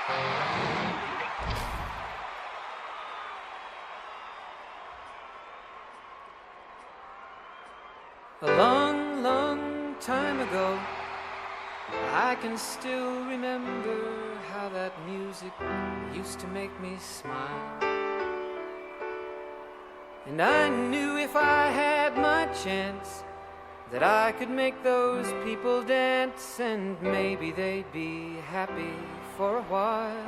A long, long time ago, I can still remember how that music used to make me smile. And I knew if I had my chance that I could make those people dance, and maybe they'd be happy for a while.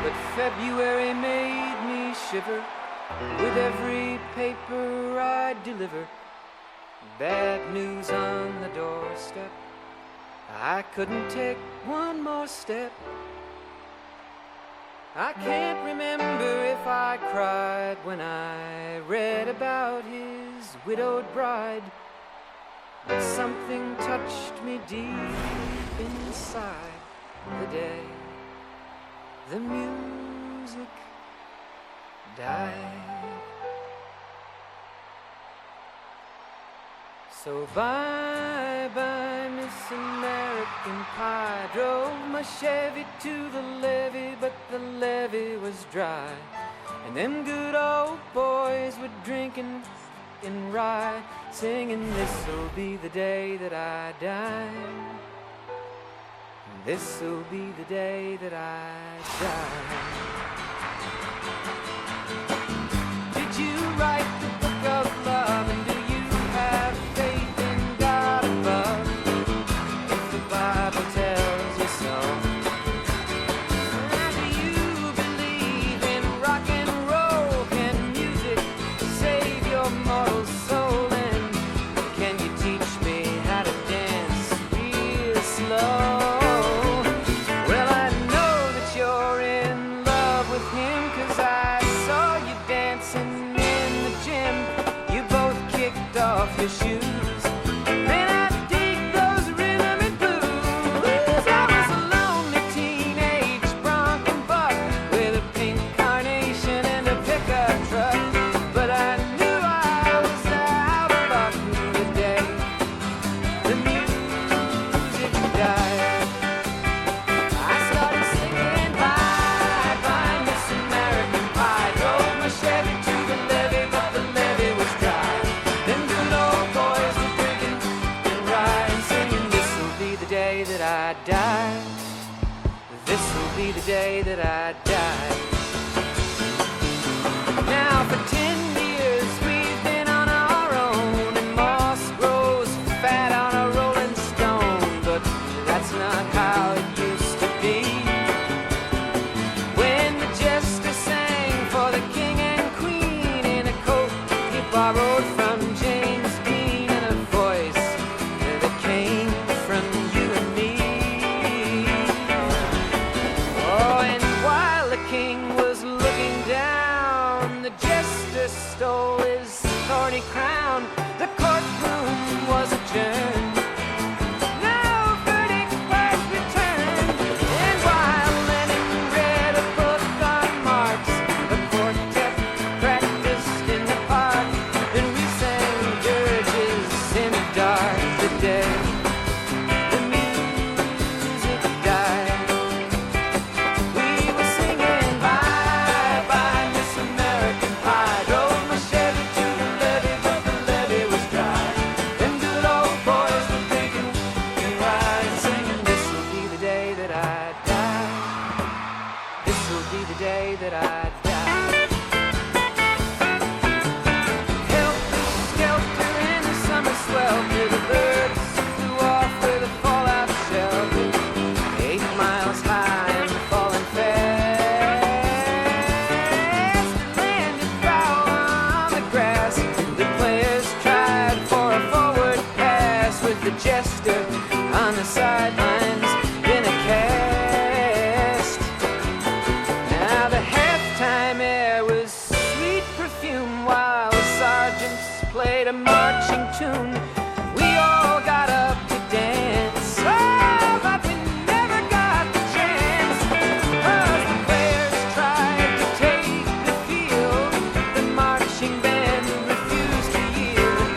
But February made me shiver with every paper I deliver. Bad news on the doorstep, I couldn't take one more step. I can't remember if I cried when I read about his widowed bride, but something touched me deep inside the day the music died. So bye-bye, Miss American Pie. Drove my Chevy to the levee, but the levee was dry. And them good old boys were drinking in rye, singing, this'll be the day that I die. This'll be the day that I die. Did you write the book of love, and do you have faith in God above? If the Bible tells you so. And do you believe in rock and roll? Can music save your mortal soul? And can you teach me how to dance real slow? Well, I know that you're in love with him, 'cause I saw you dancing in the gym. You both kicked off your shoes. Man, I dig those rhythm and blues. I was a lonely teenage bronc and buck with a pink carnation and a pickup truck, but I knew I was out of luck the day the music died. I started singing bye-bye, Miss American Pie. Drove my Chevy to the levee, but the levee was dry. Them good old boys were drinking and rye, and singing, this'll be the day that I die. This'll be the day that I die. Now for 10 years we've been on our own, and moss grows fat on a rolling stone, but that's not how it used to be. When the jester sang for the king and queen in a coat he borrowed from James Dean, and a voice that came from you and me. Oh, and while the king was looking down, the jester stole his thorny crown. The courtroom was adjourned. No verdict was returned. And while Lenin read a book on Marx, the quartet practiced in the park, and we sang dirges in the dark the day the music died. We were singing bye-bye, Miss American Pie. Drove my Chevy to the levee, but the levee was dry. Them good old boys were drinking and rye, singing, this'll be the day that I die. This'll be the day that I die. Helter-skelter in the summer swelter, the birds flew off with a fallout shelter. 8 miles high and falling fast, and landed foul on the grass. The players tried for a forward pass, with the jester on the sidelines in a cast. Now the halftime air was sweet perfume, while the sergeants played a marching tune. We all got up to dance, oh, but we never got the chance, 'cause the players tried to take the field. The marching band refused to yield.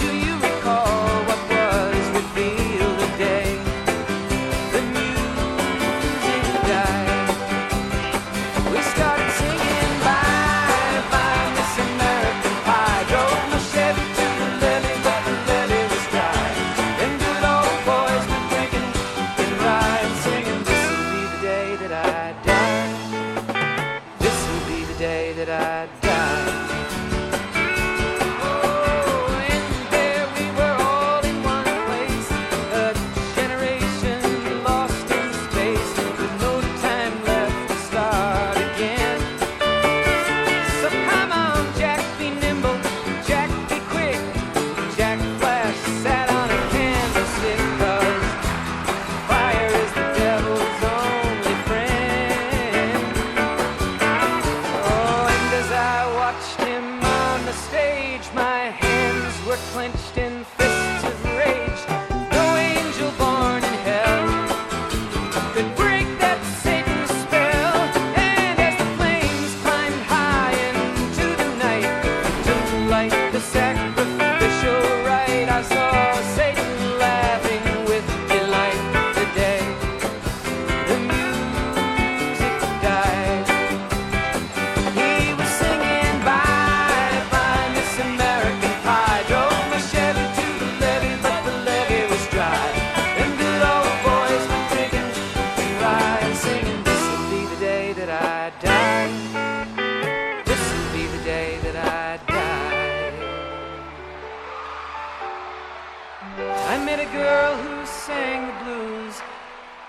Do you recall what was revealed today?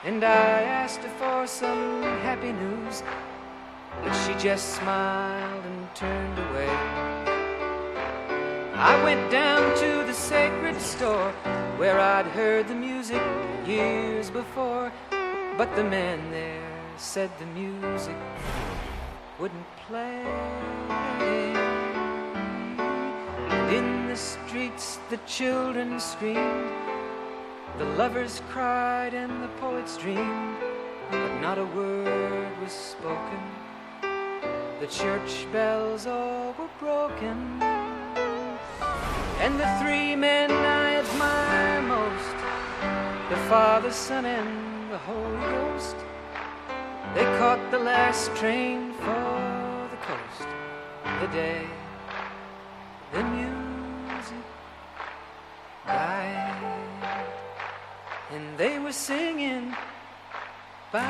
and I asked her for some happy news, but she just smiled and turned away. I went down to the sacred store where I'd heard the music years before, but the man there said the music wouldn't play. And in the streets the children screamed, the lovers cried and the poets dreamed, but not a word was spoken. The church bells all were broken. And the three men I admire most, the Father, Son, and the Holy Ghost, they caught the last train for the coast the day the music died. And they were singing, bye,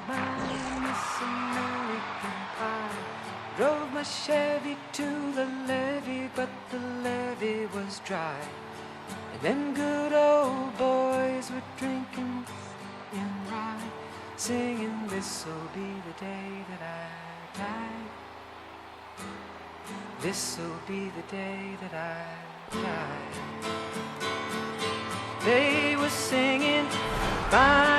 bye, Miss American Pie. Drove my Chevy to the levee, but the levee was dry. And them good old boys were drinking in rye, singing, this'll be the day that I die. This'll be the day that I die. They were singing, bye.